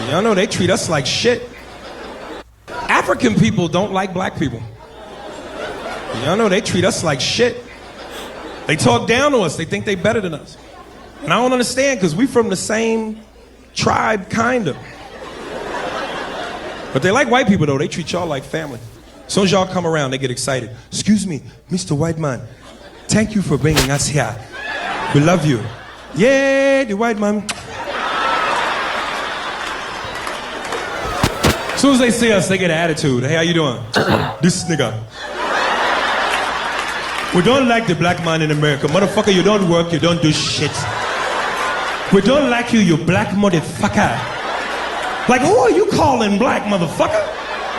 Y'all know they treat us like shit. African people don't like black people. Y'all know they treat us like shit. They talk down to us. They think they better than us. And I don't understand because we from the same tribe, kind of. But they like white people, though. They treat y'all like family. As soon as y'all come around, they get excited. Excuse me, Mr. White Man. Thank you for bringing us here. We love you. Yeah, the white man. As soon as they see us, they get an attitude. Hey, how you doing? This nigga. We don't like the black man in America. Motherfucker, you don't work, you don't do shit. We don't like you, you black motherfucker. Like, who are you calling black, motherfucker?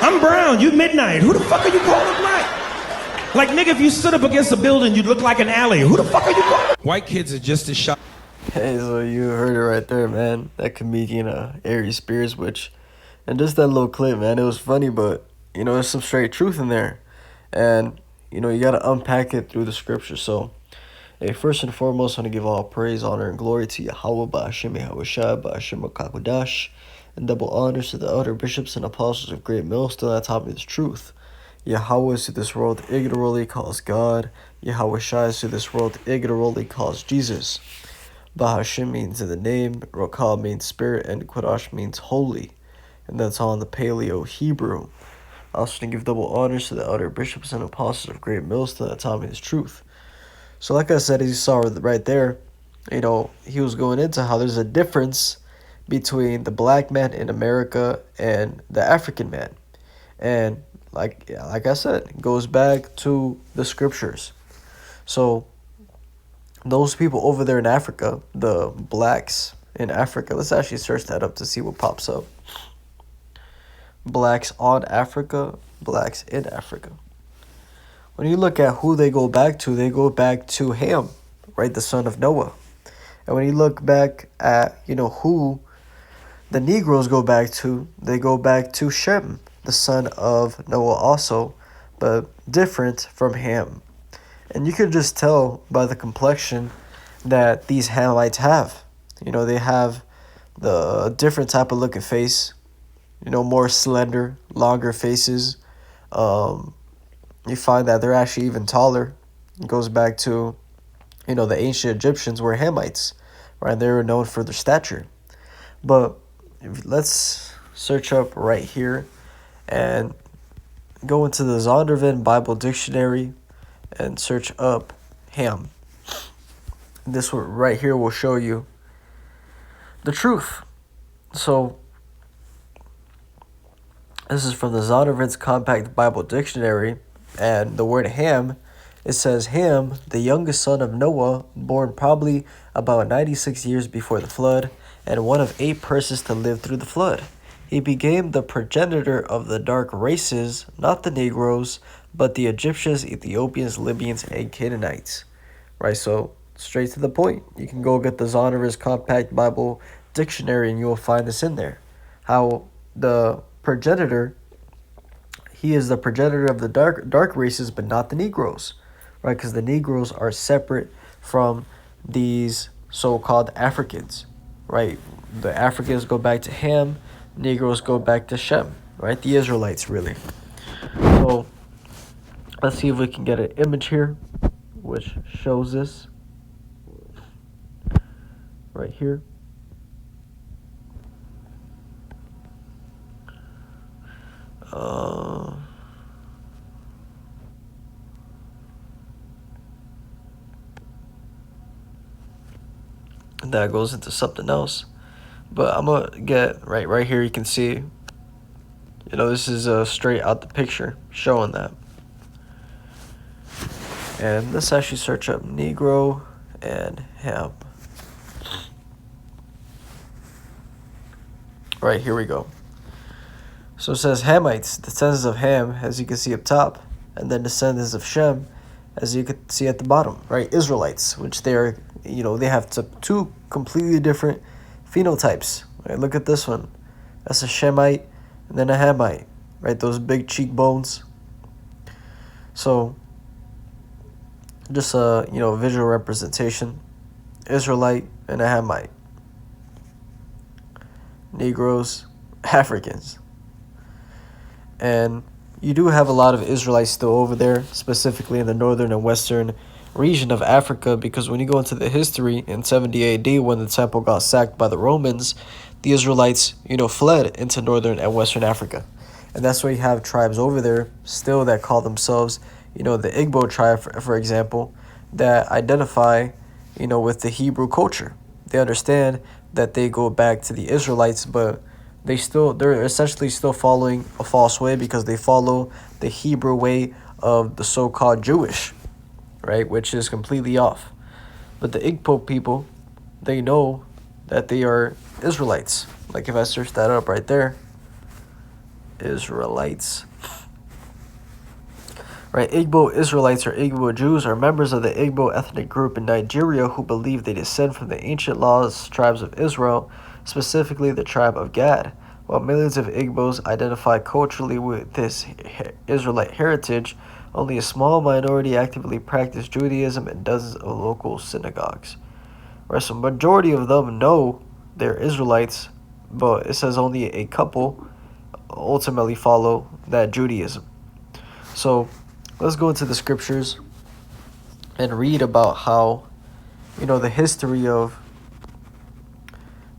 I'm brown, you midnight. Who the fuck are you calling black? Like, nigga, if you stood up against a building, you'd look like an alley. Who the fuck are you calling? White kids are just as shy. Hey, so you heard it right there, man. That comedian, Aries Spears, and just that little clip, man, it was funny, but, there's some straight truth in there. And, you gotta unpack it through the scripture. So, hey, first and foremost, I want to give all praise, honor, and glory to Yahweh, Ba'ashem Yahushua, Ba'ashem HaKakodash, and double honors to the elder bishops and apostles of great millstone that taught me this truth. Yahweh is to this world ignorantly calls God. Yahweh Shai is to this world ignorantly calls Jesus. Bahashim means in the name, Rokal means spirit, and Kodash means holy. And that's all in the Paleo Hebrew. I also want to give double honors to the elder bishops and apostles of great millstone that taught me this truth. So like I said, as you saw right there, he was going into how there's a difference between the black man in America and the African man. And like I said, it goes back to the scriptures. So those people over there in Africa, the blacks in Africa, let's actually search that up to see what pops up. Blacks on Africa, blacks in Africa. When you look at who they go back to Ham, right, the son of Noah. And when you look back at, who the Negroes go back to, they go back to Shem, the son of Noah also, but different from Ham. And you could just tell by the complexion that these Hamites have. They have the different type of looking face, more slender, longer faces. You find that they're actually even taller. It goes back to, the ancient Egyptians were Hamites, right? They were known for their stature. But let's search up right here and go into the Zondervan Bible Dictionary and search up Ham. This one right here will show you the truth. So this is from the Zondervan's Compact Bible Dictionary, and the word Ham, it says Ham, the youngest son of Noah, born probably about 96 years before the flood, and one of 8 persons to live through the flood. He became the progenitor of the dark races, not the Negroes, but the Egyptians, Ethiopians, Libyans, and Canaanites. Right, so straight to the point. You can go get the Zondervan's Compact Bible Dictionary and you will find this in there. How the progenitor, he is the progenitor of the dark races, but not the Negroes, right? Because the Negroes are separate from these so-called Africans, right? The Africans go back to Ham, Negroes go back to Shem, right? The Israelites, really. So let's see if we can get an image here, which shows this right here. That goes into something else, but I'm gonna get right here. You can see, this is straight out the picture showing that. And let's actually search up Negro and Ham. Right, here we go. So it says Hamites, descendants of Ham, as you can see up top, and then descendants of Shem, as you can see at the bottom, right? Israelites, which they are, they have two completely different phenotypes. Right? Look at this one. That's a Shemite and then a Hamite, right? Those big cheekbones. So just a, visual representation. Israelite and a Hamite. Negroes Africans. And you do have a lot of Israelites still over there, specifically in the northern and western region of Africa, because when you go into the history in 70 AD, when the temple got sacked by the Romans, the Israelites, fled into northern and western Africa. And that's why you have tribes over there still that call themselves, the Igbo tribe, for example, that identify, with the Hebrew culture. They understand that they go back to the Israelites, but they're essentially still following a false way because they follow the Hebrew way of the so-called Jewish, right, which is completely off. But the Igbo people, they know that they are Israelites. Like if I search that up right there, Israelites. Right, Igbo Israelites or Igbo Jews are members of the Igbo ethnic group in Nigeria who believe they descend from the ancient lost tribes of Israel, specifically the tribe of Gad. While millions of Igbos identify culturally with this Israelite heritage, only a small minority actively practice Judaism in dozens of local synagogues. Right, so majority of them know they're Israelites, but it says only a couple ultimately follow that Judaism. So let's go into the scriptures and read about how, the history of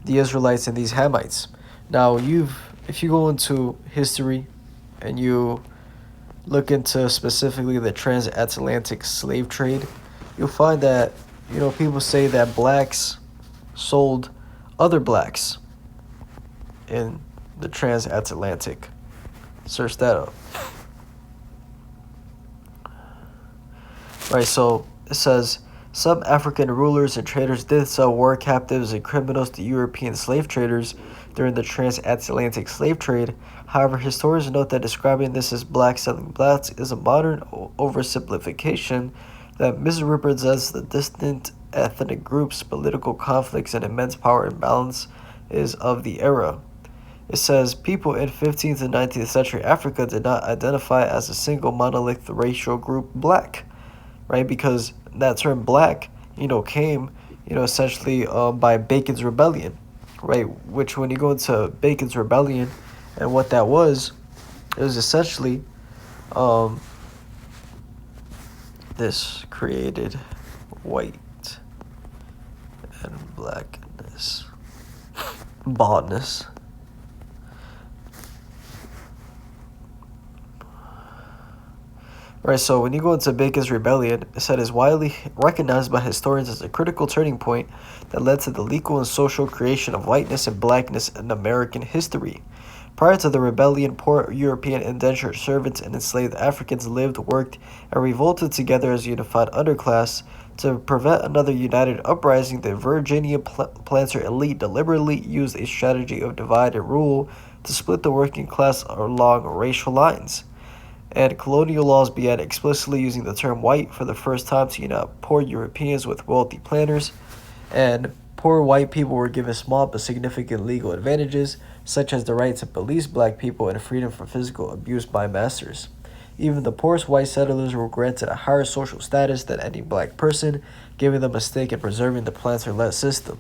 the Israelites and these Hamites. Now, if you go into history and you look into specifically the transatlantic slave trade, you'll find that, people say that blacks sold other blacks in the transatlantic. Search that up. Right, so it says, some African rulers and traders did sell war captives and criminals to European slave traders during the transatlantic slave trade. However, historians note that describing this as blacks selling blacks is a modern oversimplification that misrepresents the distant ethnic groups, political conflicts, and immense power imbalance is of the era. It says, people in 15th and 19th century Africa did not identify as a single monolithic racial group black. Right, because that term black, came, essentially by Bacon's Rebellion, right, which when you go into Bacon's Rebellion and what that was, it was essentially this created white and blackness, baldness. Right, so when you go into Bacon's Rebellion, it said is widely recognized by historians as a critical turning point that led to the legal and social creation of whiteness and blackness in American history. Prior to the rebellion, poor European indentured servants and enslaved Africans lived, worked, and revolted together as a unified underclass. To prevent another united uprising, the Virginia planter elite deliberately used a strategy of divide and rule to split the working class along racial lines. And colonial laws began explicitly using the term white for the first time to unite poor Europeans with wealthy planters, and poor white people were given small but significant legal advantages, such as the right to police black people and freedom from physical abuse by masters. Even the poorest white settlers were granted a higher social status than any black person, giving them a stake in preserving the planter-led system.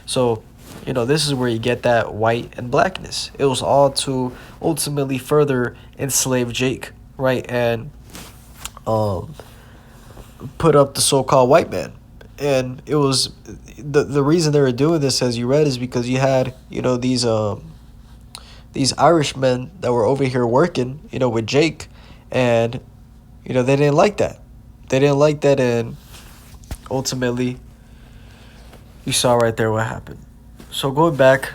So, this is where you get that white and blackness. It was all to ultimately further enslave Jake, right, and put up the so-called white man. And it was the reason they were doing this, as you read, is because you had these Irishmen that were over here working with Jake, and they didn't like that. And ultimately you saw right there what happened. So going back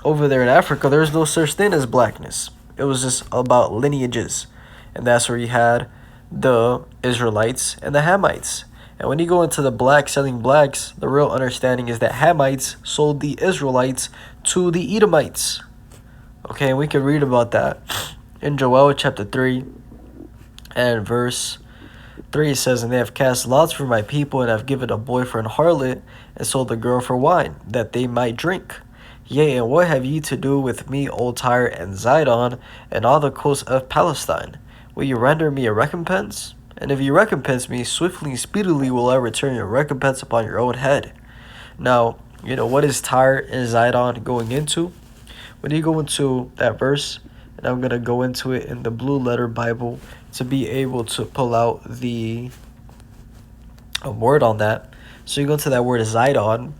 over there in Africa, there's no such thing as blackness. It was just about lineages. And that's where you had the Israelites and the Hamites. And when you go into the black selling blacks, the real understanding is that Hamites sold the Israelites to the Edomites. Okay, and we can read about that in Joel chapter 3 and verse 3. It says, and they have cast lots for my people, and have given a boy for an harlot, and sold a girl for wine, that they might drink. Yea, and what have ye to do with me, O Tyre and Zidon, and all the coasts of Palestine? Will you render me a recompense? And if you recompense me, swiftly and speedily will I return your recompense upon your own head. Now, what is Tyre and Zidon going into? when you go into that verse, and I'm gonna go into it in the Blue Letter Bible to be able to pull out the a word on that. So you go into that word Zidon,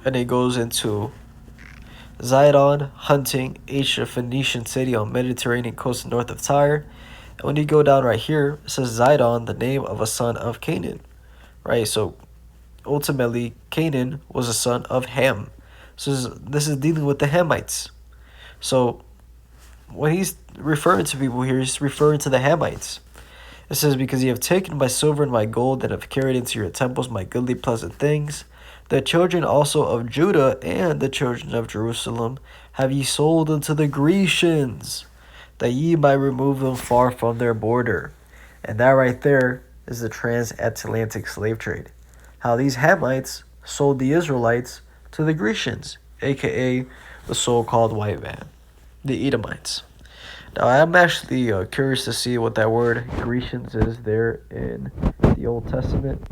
and it goes into Zidon, hunting, ancient Phoenician city on Mediterranean coast north of Tyre. And when you go down right here, it says Zidon, the name of a son of Canaan, right? So ultimately, Canaan was a son of Ham. So this is dealing with the Hamites. So when he's referring to people here, he's referring to the Hamites. It says, because ye have taken my silver and my gold, and have carried into your temples my goodly pleasant things. The children also of Judah and the children of Jerusalem have ye sold unto the Grecians, that ye might remove them far from their border. And that right there is the transatlantic slave trade. How these Hamites sold the Israelites to the Grecians, aka the so-called white man, the Edomites. Now, I'm actually curious to see what that word Grecians is there in the Old Testament.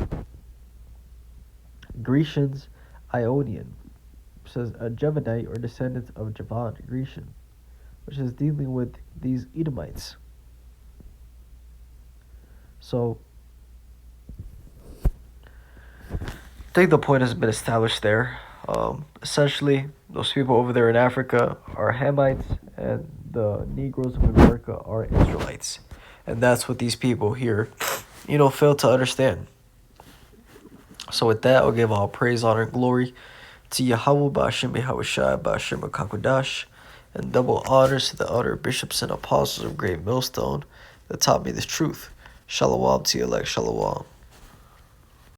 Grecians, Ionian, says a Jevanite or descendant of Javan, Grecian, which is dealing with these Edomites. So, I think the point has been established there. Essentially, those people over there in Africa are Hamites, and the Negroes of America are Israelites. And that's what these people here, fail to understand. So with that, I'll give all praise, honor, and glory to Yahweh, Ba'ashem Yahushua, Ba'ashem HaKakodash, and double honors to the other bishops and apostles of Great Millstone that taught me this truth. Shalom to you, elect, shalom.